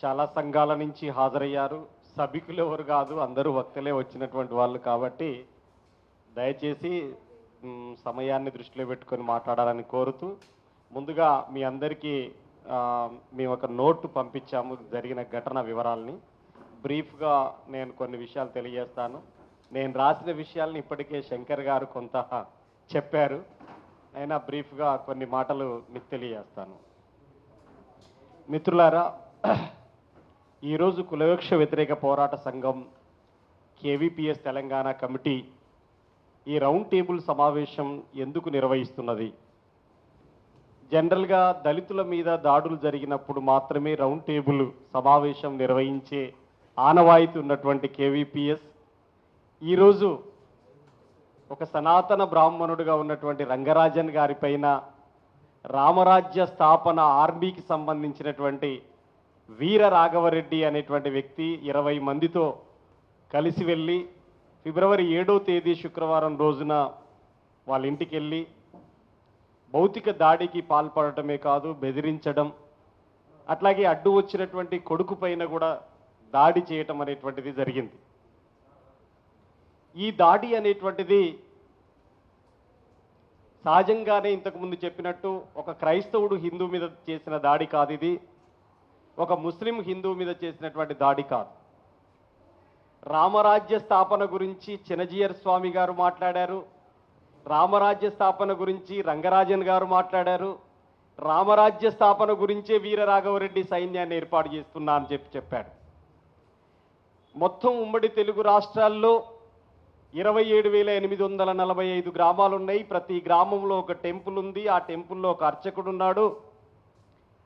చాలా సంఘాల నుంచి హాజరయ్యారు. సభికులు ఎవరు కాదు, అందరూ వక్తలే వచ్చినటువంటి వాళ్ళు కాబట్టి దయచేసి సమయాన్ని దృష్టిలో పెట్టుకొని మాట్లాడాలని కోరుతూ, ముందుగా మీ అందరికీ మేము ఒక నోటు పంపించాము జరిగిన ఘటన వివరాలని. బ్రీఫ్గా నేను కొన్ని విషయాలు తెలియజేస్తాను. నేను రాసిన విషయాలను ఇప్పటికే శంకర్ గారు కొంత చెప్పారు, అయినా బ్రీఫ్గా కొన్ని మాటలు మీకు తెలియజేస్తాను. మిత్రులారా, ఈరోజు కులవివక్ష వ్యతిరేక పోరాట సంఘం కేవీపీఎస్ తెలంగాణ కమిటీ ఈ రౌండ్ టేబుల్ సమావేశం ఎందుకు నిర్వహిస్తున్నది? జనరల్గా దళితుల మీద దాడులు జరిగినప్పుడు మాత్రమే రౌండ్ టేబుల్ సమావేశం నిర్వహించే ఆనవాయితీ ఉన్నటువంటి కేవీపీఎస్ ఈరోజు ఒక సనాతన బ్రాహ్మణుడిగా ఉన్నటువంటి రంగరాజన్ గారిపైన రామరాజ్య స్థాపన ఆర్మీకి సంబంధించినటువంటి వీర రాఘవరెడ్డి అనేటువంటి వ్యక్తి 20 మందితో కలిసి వెళ్ళి ఫిబ్రవరి 7వ తేదీ శుక్రవారం రోజున వాళ్ళ ఇంటికి వెళ్ళి భౌతిక దాడికి పాల్పడటమే కాదు, బెదిరించడం, అట్లాగే అడ్డు వచ్చినటువంటి కొడుకు పైన కూడా దాడి చేయటం అనేటువంటిది జరిగింది. ఈ దాడి అనేటువంటిది సహజంగానే ఇంతకుముందు చెప్పినట్టు ఒక క్రైస్తవుడు హిందూ మీద చేసిన దాడి కాదు, ఇది ఒక ముస్లిం హిందూ మీద చేసినటువంటి దాడి కాదు. రామరాజ్య స్థాపన గురించి చినజీయర్ స్వామి గారు మాట్లాడారు, రామరాజ్య స్థాపన గురించి రంగరాజన్ గారు మాట్లాడారు, రామరాజ్య స్థాపన గురించే వీరరాఘవరెడ్డి సైన్యాన్ని ఏర్పాటు చేస్తున్నా అని చెప్పాడు. మొత్తం ఉమ్మడి తెలుగు రాష్ట్రాల్లో 27,845 గ్రామాలు ఉన్నాయి. ప్రతి గ్రామంలో ఒక టెంపుల్ ఉంది, ఆ టెంపుల్లో ఒక అర్చకుడు ఉన్నాడు.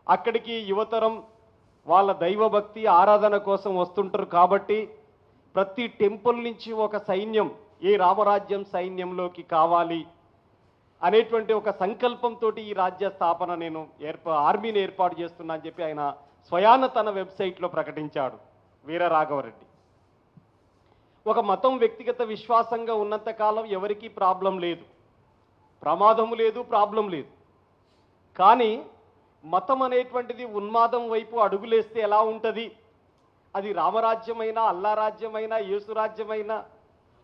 అక్కడికి యువతరం వాళ్ళ దైవభక్తి ఆరాధన కోసం వస్తుంటారు కాబట్టి ప్రతి టెంపుల్ నుంచి ఒక సైన్యం ఈ రామరాజ్యం సైన్యంలోకి కావాలి అనేటువంటి ఒక సంకల్పంతో ఈ రాజ్య స్థాపన నేను ఆర్మీని ఏర్పాటు చేస్తున్నా అని చెప్పి ఆయన స్వయాన తన వెబ్సైట్లో ప్రకటించాడు వీరరాఘవరెడ్డి. ఒక మతం వ్యక్తిగత విశ్వాసంగా ఉన్నంతకాలం ఎవరికీ ప్రాబ్లం లేదు, ప్రమాదము లేదు, ప్రాబ్లం లేదు. కానీ మతం అనేటువంటిది ఉన్మాదం వైపు అడుగులేస్తే ఎలా ఉంటుంది? అది రామరాజ్యమైనా, అల్లా రాజ్యమైనా, యేసు రాజ్యమైనా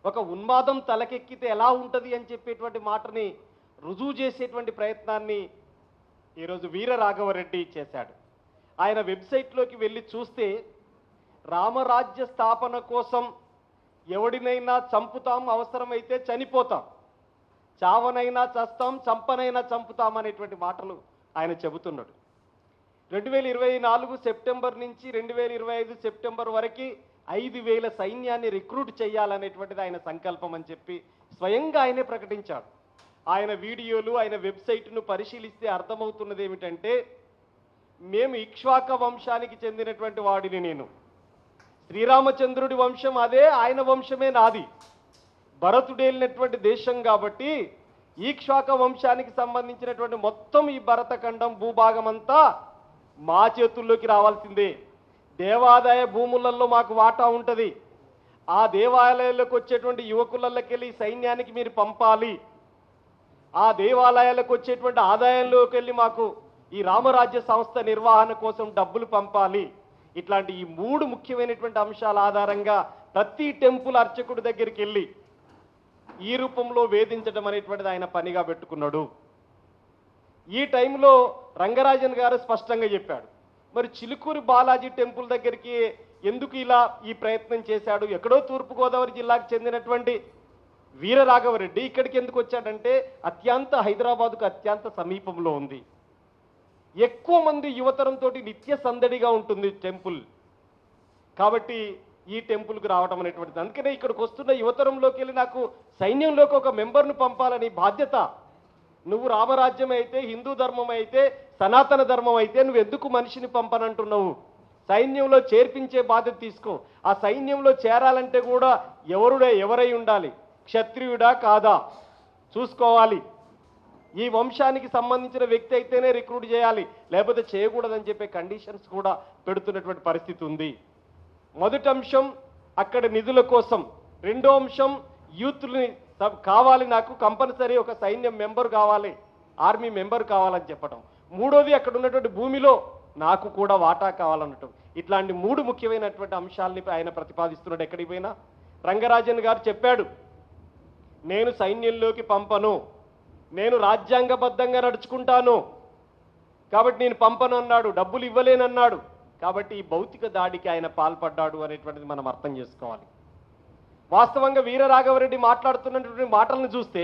ఒక ఉన్మాదం తలకెక్కితే ఎలా ఉంటుంది అని చెప్పేటువంటి మాటని రుజువు చేసేటువంటి ప్రయత్నాన్ని ఈరోజు వీరరాఘవరెడ్డి చేశాడు. ఆయన వెబ్సైట్లోకి వెళ్ళి చూస్తే రామరాజ్య స్థాపన కోసం ఎవడినైనా చంపుతాం, అవసరమైతే చనిపోతాం, చావనైనా చస్తాం, చంపనైనా చంపుతాం అనేటువంటి మాటలు ఆయన చెబుతున్నాడు. 2024 సెప్టెంబర్ నుంచి 2025 సెప్టెంబర్ వరకు 5,000 సైన్యాన్ని రిక్రూట్ చేయాలనేటువంటిది ఆయన సంకల్పం అని చెప్పి స్వయంగా ఆయనే ప్రకటించాడు. ఆయన వీడియోలు, ఆయన వెబ్సైట్ను పరిశీలిస్తే అర్థమవుతున్నది ఏమిటంటే, మేము ఇక్ష్వాక వంశానికి చెందినటువంటి వాడిని, నేను శ్రీరామచంద్రుడి వంశం అదే, ఆయన వంశమే నాది. భరతుడేలినటువంటి దేశం కాబట్టి ఈక్ష్వాక వంశానికి సంబంధించినటువంటి మొత్తం ఈ భరతఖండం భూభాగం అంతా మా చేతుల్లోకి రావాల్సిందే. దేవాదాయ భూములలో మాకు వాటా ఉంటుంది. ఆ దేవాలయాలకు వచ్చేటువంటి యువకులకి వెళ్ళి సైన్యానికి మీరు పంపాలి. ఆ దేవాలయాలకు వచ్చేటువంటి ఆదాయంలోకి వెళ్ళి మాకు ఈ రామరాజ్య సంస్థ నిర్వహణ కోసం డబ్బులు పంపాలి. ఇట్లాంటి ఈ 3 ముఖ్యమైనటువంటి అంశాల ఆధారంగా ప్రతి టెంపుల్ అర్చకుడి దగ్గరికి వెళ్ళి ఈ రూపంలో వేధించడం అనేటువంటిది ఆయన పనిగా పెట్టుకున్నాడు. ఈ టైంలో రంగరాజన్ గారు స్పష్టంగా చెప్పాడు, మరి చిలుకూరి బాలాజీ టెంపుల్ దగ్గరికి ఎందుకు ఇలా ఈ ప్రయత్నం చేశాడు? ఎక్కడో తూర్పుగోదావరి జిల్లాకు చెందినటువంటి వీరరాఘవరెడ్డి ఇక్కడికి ఎందుకు వచ్చాడంటే, హైదరాబాద్కు అత్యంత సమీపంలో ఉంది, ఎక్కువ మంది యువతరంతో నిత్య సందడిగా ఉంటుంది టెంపుల్, కాబట్టి ఈ టెంపుల్కి రావడం అనేటువంటిది. అందుకనే ఇక్కడికి వస్తున్న యువతరంలోకి వెళ్ళి నాకు సైన్యంలోకి ఒక మెంబర్ను పంపాలని బాధ్యత. నువ్వు రామరాజ్యం అయితే, హిందూ ధర్మం అయితే, సనాతన ధర్మం అయితే నువ్వు ఎందుకు మనిషిని పంపనంటున్నావు? సైన్యంలో చేర్పించే బాధ్యత తీసుకో. ఆ సైన్యంలో చేరాలంటే కూడా ఎవరై ఉండాలి? క్షత్రియుడా కాదా చూసుకోవాలి. ఈ వంశానికి సంబంధించిన వ్యక్తి అయితేనే రిక్రూట్ చేయాలి, లేకపోతే చేయకూడదని చెప్పే కండిషన్స్ కూడా పెడుతున్నటువంటి పరిస్థితి ఉంది. మొదటి అంశం అక్కడ నిధుల కోసం, రెండో అంశం యూత్ని కావాలి, నాకు కంపల్సరీ ఒక సైన్యం మెంబర్ కావాలి, ఆర్మీ మెంబర్ కావాలని చెప్పడం, మూడోది అక్కడ ఉన్నటువంటి భూమిలో నాకు కూడా వాటా కావాలన్నట్టు. ఇట్లాంటి 3 ముఖ్యమైనటువంటి అంశాలని ఆయన ప్రతిపాదిస్తున్నాడు. ఎక్కడికి పోయినా రంగరాజన్ గారు చెప్పాడు, నేను సైన్యంలోకి పంపను, నేను రాజ్యాంగబద్ధంగా నడుచుకుంటాను కాబట్టి నేను పంపను అన్నాడు, డబ్బులు ఇవ్వలేనన్నాడు. కాబట్టి ఈ భౌతిక దాడికి ఆయన పాల్పడ్డాడు అనేటువంటిది మనం అర్థం చేసుకోవాలి. వాస్తవంగా వీర రాఘవరెడ్డి మాట్లాడుతున్నటువంటి మాటలను చూస్తే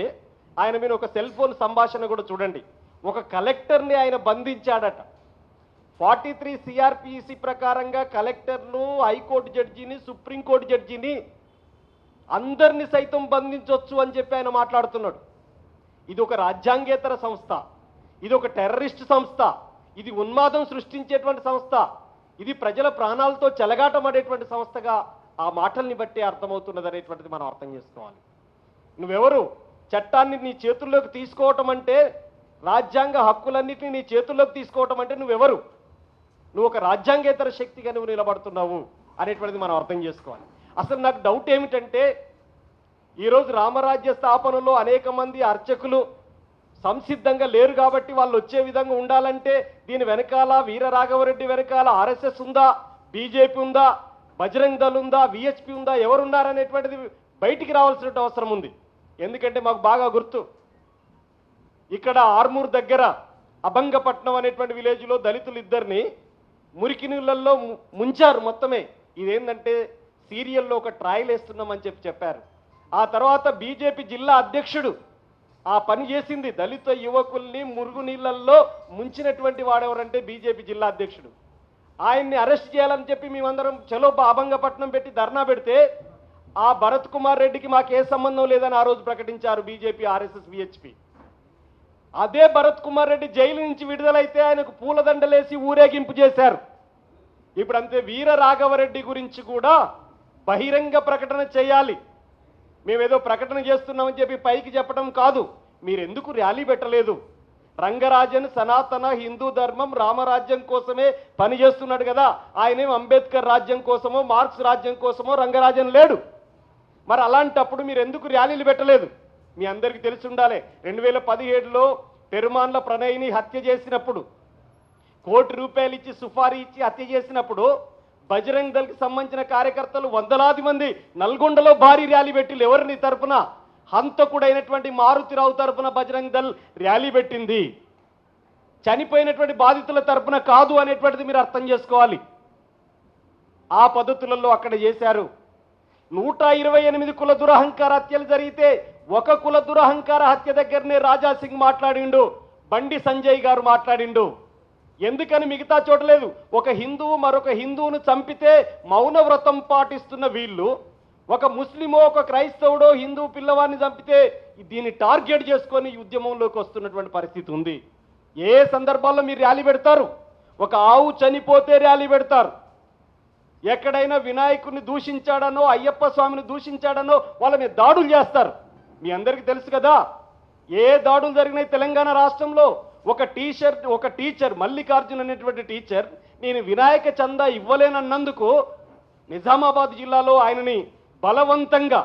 ఆయన మీద ఒక సెల్ ఫోన్ సంభాషణ కూడా చూడండి. ఒక కలెక్టర్ని ఆయన బంధించాడట. 43 సిఆర్పిసి ప్రకారంగా కలెక్టర్ను, హైకోర్టు జడ్జిని, సుప్రీంకోర్టు జడ్జిని అందరినీ సైతం బంధించవచ్చు అని చెప్పి ఆయన మాట్లాడుతున్నాడు. ఇది ఒక రాజ్యాంగేతర సంస్థ, ఇది ఒక టెర్రరిస్ట్ సంస్థ, ఇది ఉన్మాదం సృష్టించేటువంటి సంస్థ, ఇది ప్రజల ప్రాణాలతో చెలగాటమడేటువంటి సంస్థగా ఆ మాటల్ని బట్టి అర్థమవుతున్నది అనేటువంటిది మనం అర్థం చేసుకోవాలి. నువ్వెవరు? చట్టాన్ని నీ చేతుల్లోకి తీసుకోవటం అంటే, రాజ్యాంగ హక్కులన్నింటినీ నీ చేతుల్లోకి తీసుకోవటం అంటే నువ్వెవరు? నువ్వు ఒక రాజ్యాంగేతర శక్తిగా నువ్వు నిలబడుతున్నావు అనేటువంటిది మనం అర్థం చేసుకోవాలి. అసలు నాకు డౌట్ ఏమిటంటే, ఈరోజు రామరాజ్య స్థాపనలో అనేక మంది అర్చకులు సంసిద్ధంగా లేరు కాబట్టి వాళ్ళు వచ్చే విధంగా ఉండాలంటే దీని వెనకాల వీర రాఘవరెడ్డి వెనకాల ఆర్ఎస్ఎస్ ఉందా, బీజేపీ ఉందా, బజరంగ్ దళ్ ఉందా, విహెచ్పి ఉందా, ఎవరున్నారనేటువంటిది బయటికి రావాల్సిన అవసరం ఉంది. ఎందుకంటే మాకు బాగా గుర్తు, ఇక్కడ ఆర్మూర్ దగ్గర అభంగపట్నం అనేటువంటి విలేజ్లో దళితులు ఇద్దరిని మురికి నీళ్ళల్లో ముంచారు మొత్తమే. ఇదేంటంటే సీరియల్లో ఒక ట్రయల్ వేస్తున్నామని చెప్పారు. ఆ తర్వాత బీజేపీ జిల్లా అధ్యక్షుడు ఆ పని చేసింది, దళిత యువకుల్ని మురుగు నీళ్ళల్లో ముంచినటువంటి వాడెవరంటే బీజేపీ జిల్లా అధ్యక్షుడు. ఆయన్ని అరెస్ట్ చేయాలని చెప్పి మేమందరం చలో అభంగపట్నం పెట్టి ధర్నా పెడితే ఆ భరత్ కుమార్ రెడ్డికి మాకు ఏ సంబంధం లేదని ఆ రోజు ప్రకటించారు బీజేపీ, ఆర్ఎస్ఎస్, విహెచ్పి. అదే భరత్ కుమార్ రెడ్డి జైలు నుంచి విడుదలైతే ఆయనకు పూలదండలేసి ఊరేగింపు చేశారు. ఇప్పుడు అంతే వీర రాఘవరెడ్డి గురించి కూడా బహిరంగ ప్రకటన చేయాలి. మేమేదో ప్రకటన చేస్తున్నామని చెప్పి పైకి చెప్పడం కాదు. మీరు ఎందుకు ర్యాలీ పెట్టలేదు? రంగరాజన్ సనాతన హిందూ ధర్మం రామరాజ్యం కోసమే పనిచేస్తున్నాడు కదా. ఆయనేం అంబేద్కర్ రాజ్యం కోసమో మార్క్స్ రాజ్యం కోసమో రంగరాజన్ లేడు. మరి అలాంటప్పుడు మీరు ఎందుకు ర్యాలీలు పెట్టలేదు? మీ అందరికీ తెలిసి ఉండాలి, 2017లో పెరుమాన్ల ప్రణయ్ని హత్య చేసినప్పుడు, ₹1 కోటి ఇచ్చి సుఫారీ ఇచ్చి హత్య చేసినప్పుడు బజరంగ్ దళ్కి సంబంధించిన కార్యకర్తలు వందలాది మంది నల్గొండలో భారీ ర్యాలీ పెట్టి ఎవరిని తరపున? హంతకుడైనటువంటి మారుతిరావు తరపున బజరంగ్ దళ్ ర్యాలీ పెట్టింది, చనిపోయినటువంటి బాధితుల తరపున కాదు అనేటువంటిది మీరు అర్థం చేసుకోవాలి. ఆ పద్ధతులలో అక్కడ చేశారు. 128 కుల దురహంకార హత్యలు జరిగితే ఒక కుల దురహంకార హత్య దగ్గరనే రాజా సింగ్ మాట్లాడిండు, బండి సంజయ్ గారు మాట్లాడిండు. ఎందుకని మిగతా చోటలేదు? ఒక హిందువు మరొక హిందువును చంపితే మౌన వ్రతం పాటిస్తున్న వీళ్ళు, ఒక ముస్లిమో ఒక క్రైస్తవుడో హిందూ పిల్లవాడిని చంపితే దీన్ని టార్గెట్ చేసుకొని ఉద్యమంలోకి వస్తున్నటువంటి పరిస్థితి ఉంది. ఏ సందర్భాల్లో మీరు ర్యాలీ పెడతారు? ఒక ఆవు చనిపోతే ర్యాలీ పెడతారు. ఎక్కడైనా వినాయకుడిని దూషించాడనో అయ్యప్ప స్వామిని దూషించాడనో వాళ్ళ మీద దాడులు చేస్తారు. మీ అందరికీ తెలుసు కదా ఏ దాడులు జరిగినాయి తెలంగాణ రాష్ట్రంలో. ఒక టీచర్ మల్లికార్జున్ అనేటువంటి టీచర్ నేను వినాయక చందా ఇవ్వలేనన్నందుకు నిజామాబాద్ జిల్లాలో ఆయనని బలవంతంగా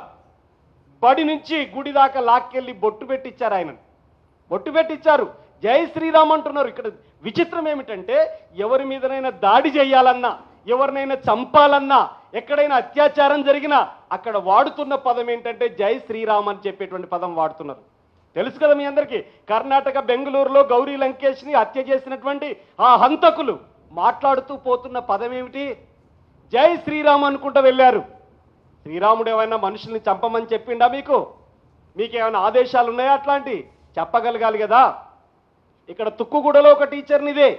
బడి నుంచి గుడి దాకా లాక్కెళ్ళి బొట్టు పెట్టించారు. ఆయనని బొట్టు పెట్టించారు, జై శ్రీరామ్ అంటున్నారు. ఇక్కడ విచిత్రం ఏమిటంటే ఎవరి మీదనైనా దాడి చేయాలన్నా, ఎవరినైనా చంపాలన్నా, ఎక్కడైనా అత్యాచారం జరిగినా అక్కడ వాడుతున్న పదం ఏంటంటే జై శ్రీరామ్ అని చెప్పేటువంటి పదం వాడుతున్నారు. తెలుసు కదా మీ అందరికీ. కర్ణాటక బెంగళూరులో గౌరీ లంకేష్ని హత్య చేసినటువంటి ఆ హంతకులు మాట్లాడుతూ పోతున్న పదం ఏమిటి? జై శ్రీరామ్ అనుకుంటూ వెళ్ళారు. శ్రీరాముడు ఏమైనా మనుషుల్ని చంపమని చెప్పిండా మీకు? మీకేమైనా ఆదేశాలు ఉన్నాయా? అట్లాంటి చెప్పగలగాలి కదా. ఇక్కడ తుక్కుగూడలో ఒక టీచర్నిదే,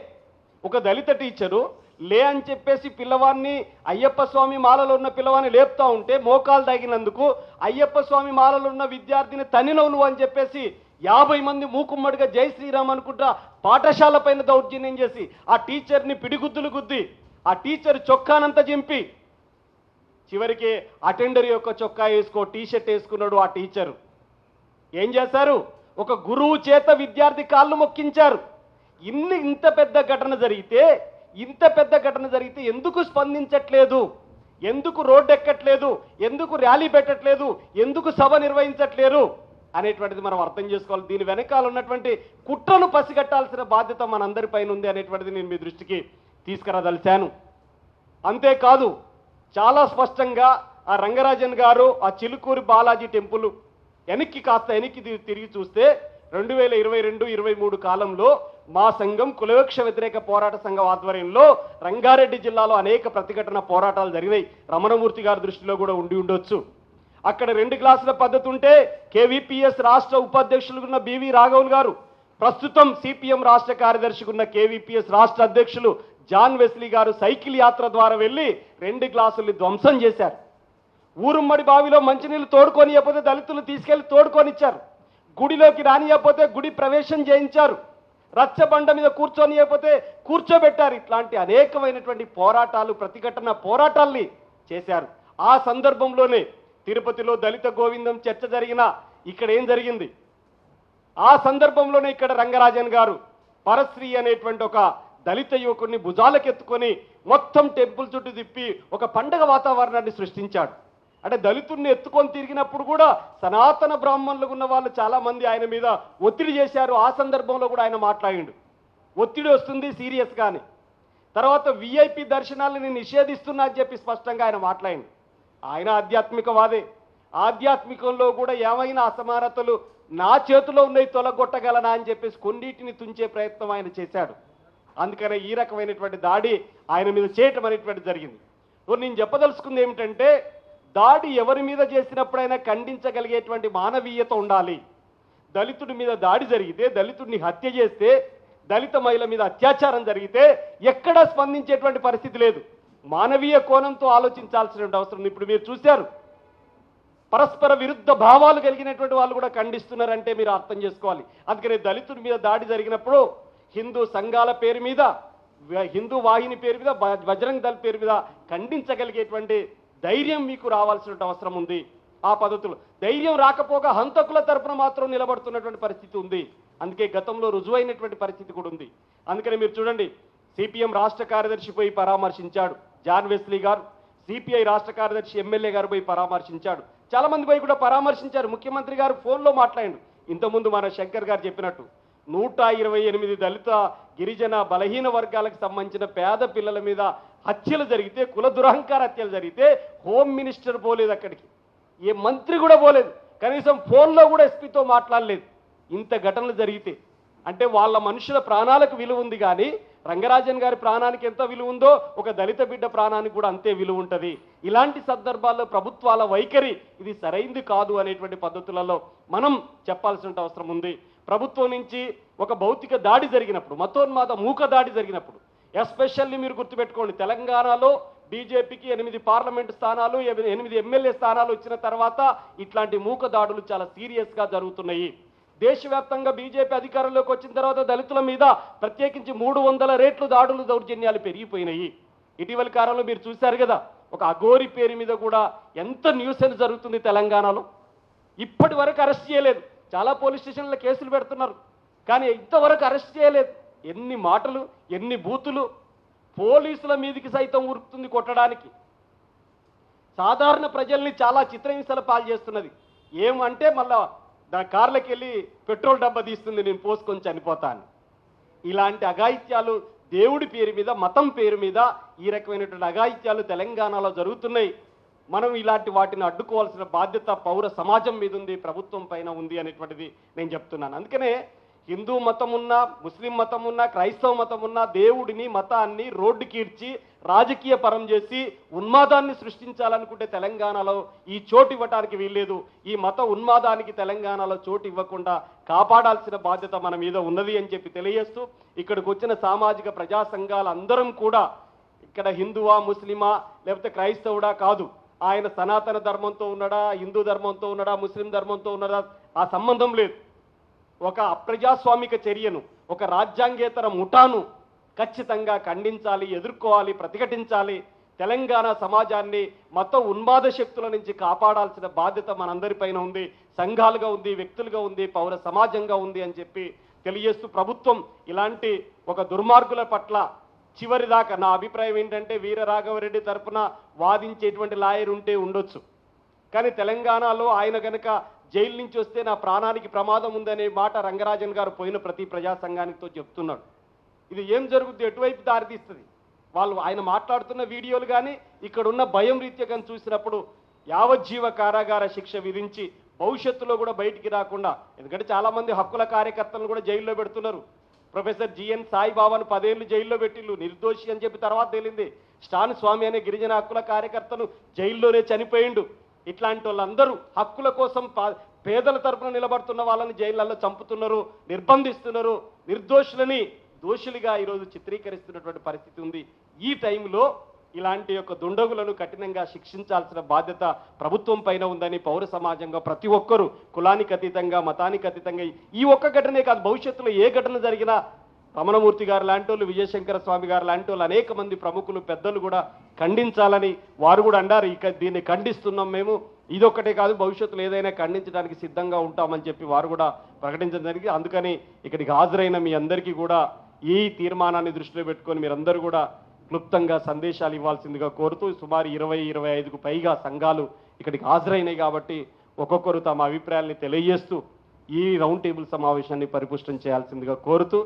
ఒక దళిత టీచరు లే అని చెప్పేసి పిల్లవాడిని, అయ్యప్ప స్వామి మాలలో ఉన్న పిల్లవాడిని లేపుతా ఉంటే మోకాలు తగినందుకు అయ్యప్ప స్వామి మాలలో ఉన్న విద్యార్థిని తన్నినవులు అని చెప్పేసి 50 మంది మూకుమ్మడిగా జై శ్రీరామ్ అనుకుంటా పాఠశాల పైన దౌర్జన్యం చేసి ఆ టీచర్ని పిడిగుద్దులు గుద్ది ఆ టీచర్ చొక్కానంతా చింపి చివరికి అటెండర్ యొక్క చొక్కా వేసుకో టీషర్ట్ వేసుకున్నాడు ఆ టీచరు. ఏం చేశారు? ఒక గురువు చేత విద్యార్థి కాళ్ళు మొక్కించారు. ఇంత పెద్ద ఘటన జరిగితే ఎందుకు స్పందించట్లేదు? ఎందుకు రోడ్డు ఎక్కట్లేదు? ఎందుకు ర్యాలీ పెట్టట్లేదు? ఎందుకు సభ నిర్వహించట్లేరు అనేటువంటిది మనం అర్థం చేసుకోవాలి. దీని వెనకాల ఉన్నటువంటి కుట్రను పసిగట్టాల్సిన బాధ్యత మనందరిపైన ఉంది అనేటువంటిది నేను మీ దృష్టికి తీసుకురాదలిచాను. అంతేకాదు చాలా స్పష్టంగా ఆ రంగరాజన్ గారు ఆ చిలుకూరి బాలాజీ టెంపుల్ కాస్త వెనక్కి తిరిగి చూస్తే 2022-23 కాలంలో మా సంఘం కులవృక్ష వ్యతిరేక పోరాట సంఘం ఆధ్వర్యంలో రంగారెడ్డి జిల్లాలో అనేక ప్రతిఘటన పోరాటాలు జరిగినాయి. రమణమూర్తి గారి దృష్టిలో కూడా ఉండి ఉండొచ్చు. అక్కడ 2 క్లాసుల పద్ధతి ఉంటే కేవీపీఎస్ రాష్ట్ర ఉపాధ్యక్షులుగా ఉన్న బివి రాఘవులు గారు, ప్రస్తుతం సిపిఎం రాష్ట్ర కార్యదర్శిగా ఉన్న కేవీపీఎస్ రాష్ట్ర అధ్యక్షులు జాన్ వెస్లీ గారు సైకిల్ యాత్ర ద్వారా వెళ్ళి 2 క్లాసుల్ని ధ్వంసం చేశారు. ఊరుమ్మడి బావిలో మంచినీళ్ళు తోడుకొనియకపోతే దళితులు తీసుకెళ్లి తోడుకొనిచ్చారు. గుడిలోకి రానియకపోతే గుడి ప్రవేశం చేయించారు. రచ్చబండ మీద కూర్చొనియకపోతే కూర్చోబెట్టారు. ఇట్లాంటి అనేకమైనటువంటి పోరాటాలు, ప్రతిఘటన పోరాటాల్ని చేశారు. ఆ సందర్భంలోనే తిరుపతిలో దళిత గోవిందం చర్చ జరిగిన ఇక్కడ ఏం జరిగింది? ఆ సందర్భంలోనే ఇక్కడ రంగరాజన్ గారు పరశ్రీ అనేటువంటి ఒక దళిత యువకుడిని భుజాలకెత్తుకొని మొత్తం టెంపుల్ చుట్టూ తిప్పి ఒక పండగ వాతావరణాన్ని సృష్టించాడు. అంటే దళితుడిని ఎత్తుకొని తిరిగినప్పుడు కూడా సనాతన బ్రాహ్మణులకు ఉన్న వాళ్ళు చాలా మంది ఆయన మీద ఒత్తిడి చేశారు. ఆ సందర్భంలో కూడా ఆయన మాట్లాడిండు, ఒత్తిడి వస్తుంది సీరియస్ కానీ. తర్వాత విఐపి దర్శనాలను నేను నిషేధిస్తున్నా అని చెప్పి స్పష్టంగా ఆయన మాట్లాడిండు. ఆయన ఆధ్యాత్మికవాదే. ఆధ్యాత్మికంలో కూడా ఏమైనా అసమానతలు నా చేతిలో ఉన్నాయి తొలగొట్టగలనా అని చెప్పేసి కొన్నిటిని తుంచే ప్రయత్నం ఆయన చేశాడు. అందుకనే ఈ రకమైనటువంటి దాడి ఆయన మీద చేయటం అనేటువంటి జరిగింది. నేను చెప్పదలుచుకుంది ఏమిటంటే, దాడి ఎవరి మీద చేసినప్పుడైనా ఖండించగలిగేటువంటి మానవీయత ఉండాలి. దళితుడి మీద దాడి జరిగితే, దళితుడిని హత్య చేస్తే, దళిత మహిళ మీద అత్యాచారం జరిగితే ఎక్కడా స్పందించేటువంటి పరిస్థితి లేదు. మానవీయ కోణంతో ఆలోచించాల్సినటువంటి అవసరం. ఇప్పుడు మీరు చూశారు, పరస్పర విరుద్ధ భావాలు కలిగినటువంటి వాళ్ళు కూడా ఖండిస్తున్నారంటే మీరు అర్థం చేసుకోవాలి. అందుకనే దళితుడి మీద దాడి జరిగినప్పుడు హిందూ సంఘాల పేరు మీద, హిందూ వాహిని పేరు మీద, బజరంగ్ దళ్ పేరు మీద ఖండించగలిగేటువంటి ధైర్యం మీకు రావాల్సిన అవసరం ఉంది. ఆ పద్ధతులు ధైర్యం రాకపోగా హంతకుల తరపున మాత్రం నిలబడుతున్నటువంటి పరిస్థితి ఉంది. అందుకే గతంలో రుజువైనటువంటి పరిస్థితి కూడా ఉంది. అందుకని మీరు చూడండి, సిపిఎం రాష్ట్ర కార్యదర్శి పోయి పరామర్శించాడు జాన్ వెస్లీ గారు, సిపిఐ రాష్ట్ర కార్యదర్శి ఎమ్మెల్యే గారు పోయి పరామర్శించాడు, చాలా మంది పోయి కూడా పరామర్శించారు. ముఖ్యమంత్రి గారు ఫోన్లో మాట్లాడాడు. ఇంతకుముందు మన శంకర్ గారు చెప్పినట్టు 128 దళిత గిరిజన బలహీన వర్గాలకు సంబంధించిన పేద పిల్లల మీద హత్యలు జరిగితే, కుల దురహంకార హత్యలు జరిగితే హోమ్ మినిస్టర్ పోలేదు, అక్కడికి ఏ మంత్రి కూడా పోలేదు, కనీసం ఫోన్లో కూడా ఎస్పీతో మాట్లాడలేదు. ఇంత ఘటనలు జరిగితే అంటే వాళ్ళ మనుషుల ప్రాణాలకు విలువ ఉంది, కానీ రంగరాజన్ గారి ప్రాణానికి ఎంత విలువ ఉందో ఒక దళిత బిడ్డ ప్రాణానికి కూడా అంతే విలువ ఉంటుంది. ఇలాంటి సందర్భాల్లో ప్రభుత్వాల వైఖరి ఇది సరైంది కాదు అనేటువంటి పద్ధతులలో మనం చెప్పాల్సిన అవసరం ఉంది. ప్రభుత్వం నుంచి ఒక భౌతిక దాడి జరిగినప్పుడు, మతోన్మాద మూక దాడి జరిగినప్పుడు, ఎస్పెషల్లీ మీరు గుర్తుపెట్టుకోండి, తెలంగాణలో బీజేపీకి 8 పార్లమెంటు స్థానాలు, 8 ఎమ్మెల్యే స్థానాలు వచ్చిన తర్వాత ఇట్లాంటి మూక దాడులు చాలా సీరియస్గా జరుగుతున్నాయి. దేశవ్యాప్తంగా బీజేపీ అధికారంలోకి వచ్చిన తర్వాత దళితుల మీద ప్రత్యేకించి 300 రెట్లు దాడులు, దౌర్జన్యాలు పెరిగిపోయినాయి. ఇటీవలి కాలంలో మీరు చూశారు కదా, ఒక అఘోరి పేరు మీద కూడా ఎంత న్యూసెన్స్ జరుగుతుంది తెలంగాణలో. ఇప్పటి వరకు అరెస్ట్ చేయలేదు. చాలా పోలీస్ స్టేషన్ల కేసులు పెడుతున్నారు, కానీ ఇంతవరకు అరెస్ట్ చేయలేదు. ఎన్ని మాటలు, ఎన్ని బూతులు, పోలీసుల మీదకి సైతం ఉరుకుతుంది కొట్టడానికి. సాధారణ ప్రజల్ని చాలా చిత్రహింసల పాలు చేస్తున్నది. ఏమంటే మళ్ళా దాని కార్లకి వెళ్ళి పెట్రోల్ డబ్బా తీస్తుంది, నేను పోసుకొని చనిపోతాను. ఇలాంటి అఘాయిత్యాలు దేవుడి పేరు మీద, మతం పేరు మీద ఈ రకమైనటువంటి అఘాయిత్యాలు తెలంగాణలో జరుగుతున్నాయి. మనం ఇలాంటి వాటిని అడ్డుకోవాల్సిన బాధ్యత పౌర సమాజం మీద ఉంది, ప్రభుత్వం పైన ఉంది అనేటువంటిది నేను చెప్తున్నాను. అందుకనే హిందూ మతం ఉన్నా, ముస్లిం మతం ఉన్నా, క్రైస్తవ మతం ఉన్నా దేవుడిని, మతాన్ని రోడ్డుకి ఈడ్చి రాజకీయ పరం చేసి ఉన్మాదాన్ని సృష్టించాలనుకుంటే తెలంగాణలో ఈ చోటు ఇవ్వటానికి వీల్లేదు. ఈ మత ఉన్మాదానికి తెలంగాణలో చోటు ఇవ్వకుండా కాపాడాల్సిన బాధ్యత మన మీద ఉన్నది అని చెప్పి తెలియజేస్తూ, ఇక్కడికి వచ్చిన సామాజిక ప్రజా సంఘాలు అందరం కూడా ఇక్కడ హిందువా, ముస్లిమా, లేకపోతే క్రైస్తవుడా కాదు, ఆయన సనాతన ధర్మంతో ఉన్నాడా, హిందూ ధర్మంతో ఉన్నాడా, ముస్లిం ధర్మంతో ఉన్నాడా, ఆ సంబంధం లేదు. ఒక అప్రజాస్వామిక చర్యను, ఒక రాజ్యాంగేతర ముఠాను ఖచ్చితంగా ఖండించాలి, ఎదుర్కోవాలి, ప్రతిఘటించాలి. తెలంగాణ సమాజాన్ని మత ఉన్మాద శక్తుల నుంచి కాపాడాల్సిన బాధ్యత మనందరిపైన ఉంది, సంఘాలుగా ఉంది, వ్యక్తులుగా ఉంది, పౌర సమాజంగా ఉంది అని చెప్పి తెలియజేస్తూ, ప్రభుత్వం ఇలాంటి ఒక దుర్మార్గుల పట్ల చివరిదాకా, నా అభిప్రాయం ఏంటంటే, వీర రాఘవరెడ్డి తరఫున వాదించేటువంటి లాయర్ ఉంటే ఉండొచ్చు, కానీ తెలంగాణలో ఆయన కనుక జైలు నుంచి వస్తే నా ప్రాణానికి ప్రమాదం ఉందనే మాట రంగరాజన్ గారు పోయిన ప్రతి ప్రజా సంఘానితో చెప్తున్నాడు. ఇది ఏం జరుగుతుంది, ఎటువైపు దారితీస్తుంది? వాళ్ళు ఆయన మాట్లాడుతున్న వీడియోలు కానీ ఇక్కడున్న భయం రీత్యా కానీ చూసినప్పుడు యావజ్జీవ కారాగార శిక్ష విధించి భవిష్యత్తులో కూడా బయటికి రాకుండా, ఎందుకంటే చాలామంది హక్కుల కార్యకర్తలను కూడా జైల్లో పెడుతున్నారు. ప్రొఫెసర్ జిఎన్ సాయిబాబాను 10 ఏళ్ళు జైల్లో పెట్టిళ్ళు, నిర్దోషి అని చెప్పి తర్వాత తేలింది. స్టాన్ స్వామి అనే గిరిజన హక్కుల కార్యకర్తను జైల్లోనే చనిపోయిండు. ఇట్లాంటి వాళ్ళందరూ హక్కుల కోసం పేదల తరపున నిలబడుతున్న వాళ్ళని జైళ్ళల్లో చంపుతున్నారు, నిర్బంధిస్తున్నారు, నిర్దోషులని దోషులుగా ఈరోజు చిత్రీకరిస్తున్నటువంటి పరిస్థితి ఉంది. ఈ టైంలో ఇలాంటి యొక్క దుండగులను కఠినంగా శిక్షించాల్సిన బాధ్యత ప్రభుత్వం పైన ఉందని పౌర సమాజంగా ప్రతి ఒక్కరూ కులానికి అతీతంగా, మతానికి అతీతంగా, ఈ ఒక్క ఘటనే కాదు, భవిష్యత్తులో ఏ ఘటన జరిగినా రమణమూర్తి గారు లాంటి వాళ్ళు, విజయశంకర స్వామి గారు లాంటి వాళ్ళు, అనేక మంది ప్రముఖులు పెద్దలు కూడా ఖండించాలని వారు కూడా అన్నారు. ఇక దీన్ని ఖండిస్తున్నాం మేము, ఇదొక్కటే కాదు భవిష్యత్తులో ఏదైనా ఖండించడానికి సిద్ధంగా ఉంటామని చెప్పి వారు కూడా ప్రకటించడం జరిగింది. అందుకని ఇక్కడికి హాజరైన మీ అందరికీ కూడా ఈ తీర్మానాన్ని దృష్టిలో పెట్టుకొని మీరందరూ కూడా క్లుప్తంగా సందేశాలు ఇవ్వాల్సిందిగా కోరుతూ, సుమారు 20-25కు పైగా సంఘాలు ఇక్కడికి హాజరైనాయి కాబట్టి ఒక్కొక్కరు తమ అభిప్రాయాల్ని తెలియజేస్తూ ఈ రౌండ్ టేబుల్ సమావేశాన్ని పరిపుష్టం చేయాల్సిందిగా కోరుతూ